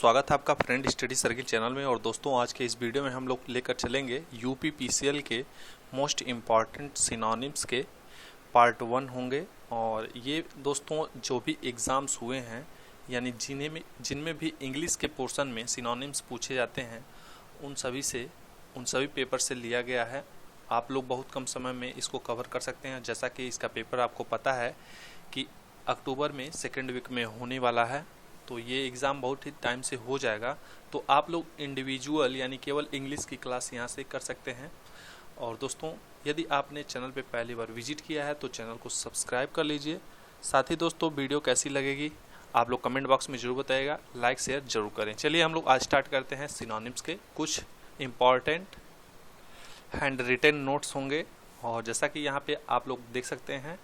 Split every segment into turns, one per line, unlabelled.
स्वागत है आपका फ्रेंड स्टडी सर्किल चैनल में। और दोस्तों, आज के इस वीडियो में हम लोग लेकर चलेंगे यूपी पीसीएल के मोस्ट इम्पॉर्टेंट सिनोनिम्स के पार्ट 1 होंगे। और ये दोस्तों जो भी एग्ज़ाम्स हुए हैं, यानी जिनमें भी इंग्लिश के पोर्शन में सिनोनिम्स पूछे जाते हैं, उन सभी पेपर से लिया गया है। आप लोग बहुत कम समय में इसको कवर कर सकते हैं। जैसा कि इसका पेपर आपको पता है कि अक्टूबर में सेकेंड वीक में होने वाला है, तो ये एग्ज़ाम बहुत ही टाइम से हो जाएगा। तो आप लोग इंडिविजुअल यानी केवल इंग्लिश की क्लास यहाँ से कर सकते हैं। और दोस्तों, यदि आपने चैनल पे पहली बार विजिट किया है तो चैनल को सब्सक्राइब कर लीजिए। साथ ही दोस्तों, वीडियो कैसी लगेगी आप लोग कमेंट बॉक्स में ज़रूर बताइएगा, लाइक शेयर ज़रूर करें। चलिए हम लोग आज स्टार्ट करते हैं। सिनोनिम्स के कुछ इम्पॉर्टेंट हैंड रिटन नोट्स होंगे। और जैसा कि यहाँ पे आप लोग देख सकते हैं,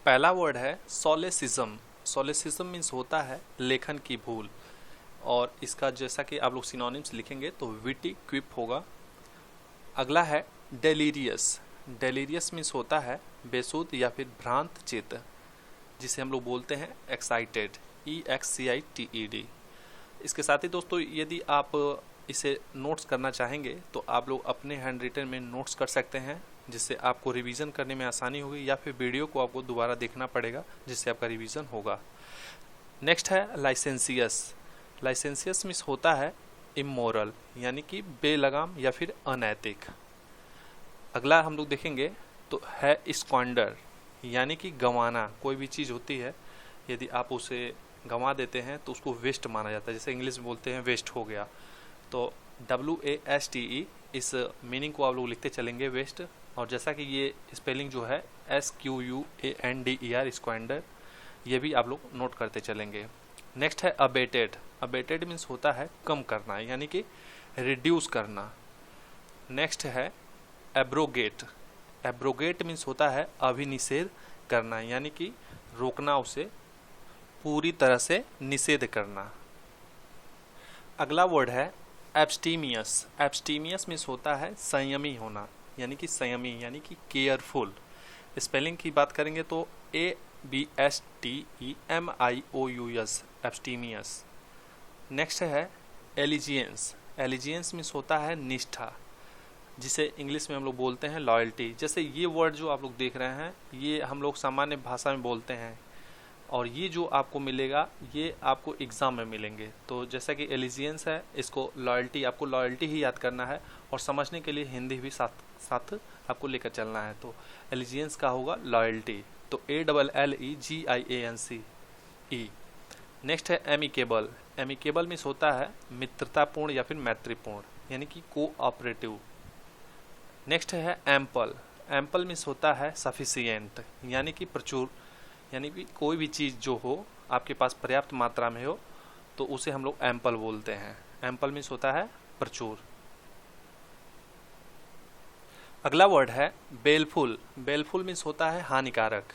पहला वर्ड है सोलेसिज्म। सोलेसिज्म मीन्स होता है लेखन की भूल। और इसका जैसा कि आप लोग सिनोनिम्स लिखेंगे तो विटी क्विप होगा। अगला है डेलीरियस। डेलीरियस मीन्स होता है बेसुध या फिर भ्रांत चित्त, जिसे हम लोग बोलते हैं एक्साइटेड, EXCITED। इसके साथ ही दोस्तों, यदि आप इसे नोट्स करना चाहेंगे तो आप लोग अपने हैंड रिटन में नोट्स कर सकते हैं, जिससे आपको रिवीजन करने में आसानी होगी, या फिर वीडियो को आपको दोबारा देखना पड़ेगा जिससे आपका रिवीजन होगा। नेक्स्ट है लाइसेंसियस। लाइसेंसियस मीन्स होता है इमोरल, यानी कि बेलगाम या फिर अनैतिक। अगला हम लोग देखेंगे तो है स्क्वांडर, यानी कि गंवाना। कोई भी चीज़ होती है, यदि आप उसे गंवा देते हैं तो उसको वेस्ट माना जाता है। जैसे इंग्लिश में बोलते हैं वेस्ट हो गया, तो WASTE इस मीनिंग को आप लोग लिखते चलेंगे, वेस्ट। और जैसा कि ये स्पेलिंग जो है SQUANDER, स्क्वांडर, ये भी आप लोग नोट करते चलेंगे। नेक्स्ट है अबेटेड। अबेटेड मीन्स होता है कम करना, यानी कि रिड्यूस करना। नेक्स्ट है एब्रोगेट। एब्रोगेट मीन्स होता है अभिनिषेध करना, यानी कि रोकना, उसे पूरी तरह से निषेध करना। अगला वर्ड है एब्स्टीमियस। एब्स्टीमियस मीन्स होता है संयमी होना, यानी कि संयमी, यानी कि केयरफुल। स्पेलिंग की बात करेंगे तो ABSTEMIOUS, एब्स्टीमियस। नेक्स्ट है एलिजियंस। एलिजियंस मीन्स होता है निष्ठा, जिसे इंग्लिश में हम लोग बोलते हैं लॉयल्टी। जैसे ये वर्ड जो आप लोग देख रहे हैं, ये हम लोग सामान्य भाषा में बोलते हैं, और ये जो आपको मिलेगा ये आपको एग्ज़ाम में मिलेंगे। तो जैसा कि एलिजियंस है, इसको लॉयल्टी, आपको लॉयल्टी ही याद करना है, और समझने के लिए हिंदी भी साथ साथ आपको लेकर चलना है। तो एलिजियंस का होगा लॉयल्टी, तो ALLEGIANCE। नेक्स्ट है एमिकेबल। एमिकेबल मीन्स होता है मित्रतापूर्ण या फिर मैत्रीपूर्ण, यानी कि कोऑपरेटिव। नेक्स्ट है एम्पल। एम्पल मीन्स होता है सफिशिएंट, यानी कि प्रचुर, यानी कि कोई भी चीज़ जो हो आपके पास पर्याप्त मात्रा में हो तो उसे हम लोग एम्पल बोलते हैं। एम्पल मीन्स होता है प्रचुर। अगला वर्ड है बेलफुल। बेलफुल मीन्स होता है हानिकारक,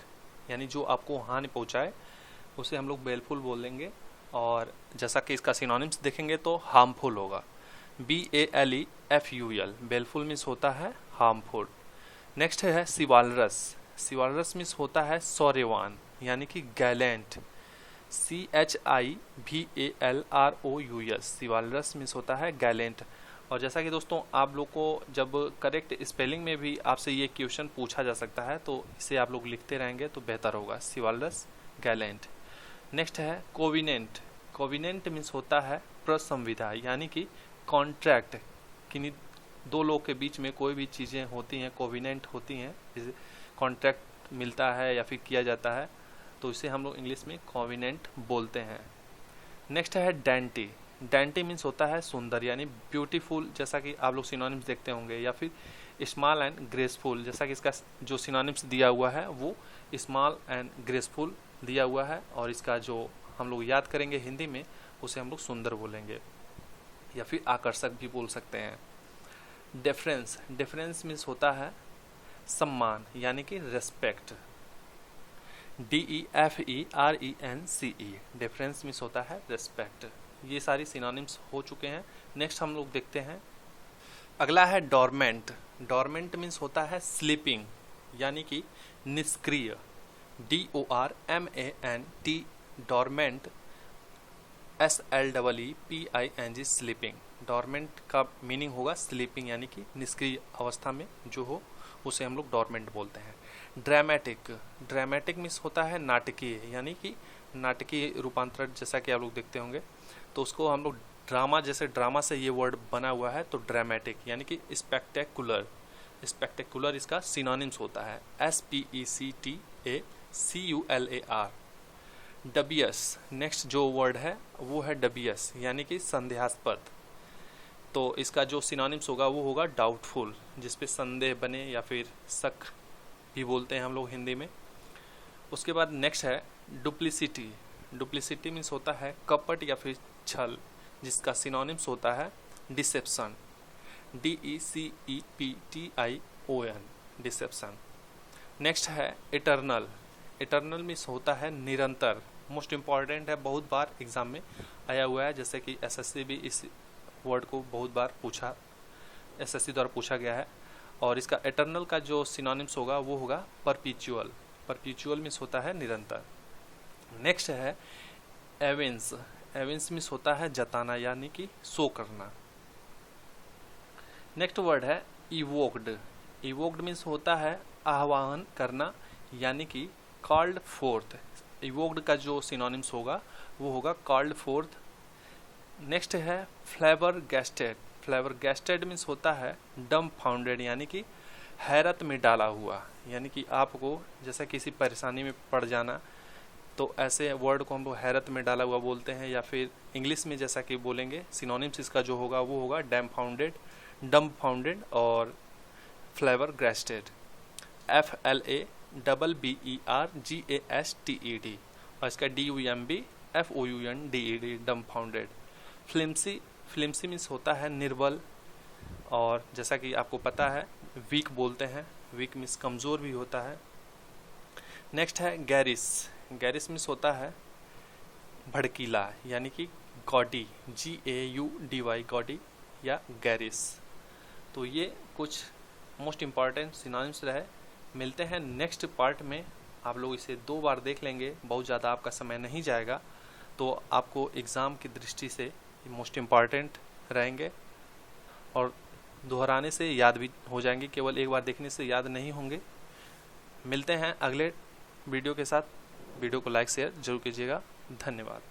यानी जो आपको हानि पहुंचाए उसे हम लोग बेलफुल बोलेंगे। और जैसा कि इसका सिनोनिम्स देखेंगे तो हार्मफुल होगा, BALEFUL। बेलफुल मीन्स होता है हार्मफुल। नेक्स्ट है सिवालरस। सिवालरस मीन्स होता है शौर्यवान, यानी कि गैलेंट, CHIVALROUS। सिवालरस मीन्स होता है गैलेंट। और जैसा कि दोस्तों, आप लोग को जब करेक्ट स्पेलिंग में भी आपसे ये क्वेश्चन पूछा जा सकता है, तो इसे आप लोग लिखते रहेंगे तो बेहतर होगा, सिवालरस, गैलेंट। नेक्स्ट है कोविनेंट। कोविनेंट मीन्स होता है प्रसंविधा, यानी कि कॉन्ट्रैक्ट। किन्हीं दो लोग के बीच में कोई भी चीज़ें होती हैं, कोविनेंट होती हैं, कॉन्ट्रैक्ट मिलता है या फिर किया जाता है, तो इसे हम लोग इंग्लिश में कोविनेंट बोलते हैं। नेक्स्ट है डेंटी। डेंटी मीन्स होता है सुंदर, यानी ब्यूटीफुल, जैसा कि आप लोग सिनोनिम्स देखते होंगे। या फिर स्मॉल एंड ग्रेसफुल, जैसा कि इसका जो सिनोनिम्स दिया हुआ है वो स्मॉल एंड ग्रेसफुल दिया हुआ है। और इसका जो हम लोग याद करेंगे हिंदी में, उसे हम लोग सुंदर बोलेंगे, या फिर आकर्षक भी बोल सकते हैं। डिफरेंस। डिफरेंस मीन्स होता है सम्मान, यानी कि रेस्पेक्ट, DEFERENCE। डिफरेंस मीन्स होता है रेस्पेक्ट। ये सारी सिनोनिम्स हो चुके हैं। नेक्स्ट हम लोग देखते हैं, अगला है डोरमेंट। डोरमेंट मीन्स होता है स्लीपिंग, यानी कि निष्क्रिय, DORMANT। Dormant SLEEPING sleeping. Dormant का मीनिंग होगा स्लीपिंग यानी कि निष्क्रिय अवस्था में जो हो उसे हम लोग डॉर्मेंट बोलते हैं। ड्रामेटिक, ड्रामेटिक मीन्स होता है नाटकीय, यानी कि नाटकीय रूपांतरण जैसा कि आप लोग देखते होंगे, तो उसको हम लोग ड्रामा, जैसे ड्रामा से ये वर्ड बना हुआ है तो ड्रामेटिक यानी कि स्पेक्टेकुलर। स्पेक्टेकुलर इसका सिनोनिम्स होता है SPECTACULAR। डबियस, नेक्स्ट जो वर्ड है वो है डबियस यानी कि संदेहास्पद, तो इसका जो सिनोनिम्स होगा वो होगा डाउटफुल, जिसपे संदेह बने या फिर शक भी बोलते हैं हम लोग हिंदी में। उसके बाद नेक्स्ट है डुप्लिसिटी। डुप्लिसिटी मीन्स होता है कपट या फिर छल, जिसका सिनोनिम्स होता है डिसेप्शन, DECEPTION, डिसेप्शन। नेक्स्ट है इटर्नल। इटर्नल मीन्स होता है निरंतर, मोस्ट इम्पॉर्टेंट है, बहुत बार एग्जाम में आया हुआ है, जैसे कि SSC भी इस वर्ड को बहुत बार पूछा, SSC द्वारा पूछा गया है। और इसका इटर्नल का जो सिनोनिम्स होगा वो होगा परपीचुअल। परपीचुअल मीन्स होता है निरंतर। नेक्स्ट है एविंस। एविंस मीन्स होता है जताना यानी कि शो करना। नेक्स्ट वर्ड है इवोक्ड। इवोक्ड मीन्स होता है आह्वान करना यानी कि कॉल्ड फोर्थ। इवोक्ड का जो सिनोनिम्स होगा वो होगा कॉल्ड फोर्थ। नेक्स्ट है फ्लेवर गैस्टेड। फ्लेवर गैस्टेड मीन्स होता है डम फाउंडेड यानी कि हैरत में डाला हुआ, यानी कि आपको जैसा किसी परेशानी में पड़ जाना, तो ऐसे वर्ड को हम लोग हैरत में डाला हुआ बोलते हैं। या फिर इंग्लिश में जैसा कि बोलेंगे सिनोनिम्स इसका जो होगा वो होगा डम फाउंडेड और फ्लेवर गैस्टेड। FLABBERGASTED और इसका DUMBFOUNDED डम फाउंडेड। फ्लिम्सी। फ्लिम्सी मीन्स होता है निर्बल, और जैसा कि आपको पता है वीक बोलते हैं, वीक मीन्स कमज़ोर भी होता है। नेक्स्ट है गैरिश। गैरिश मीन्स होता है भड़कीला यानी कि गॉडी, GAUDY गॉडी या गैरिश। तो ये कुछ मोस्ट इम्पॉर्टेंट सिनोनिम्स रहे। मिलते हैं नेक्स्ट पार्ट में, आप लोग इसे 2 बार देख लेंगे, बहुत ज़्यादा आपका समय नहीं जाएगा, तो आपको एग्ज़ाम की दृष्टि से मोस्ट इम्पॉर्टेंट रहेंगे और दोहराने से याद भी हो जाएंगे, केवल एक बार देखने से याद नहीं होंगे। मिलते हैं अगले वीडियो के साथ। वीडियो को लाइक शेयर जरूर कीजिएगा। धन्यवाद।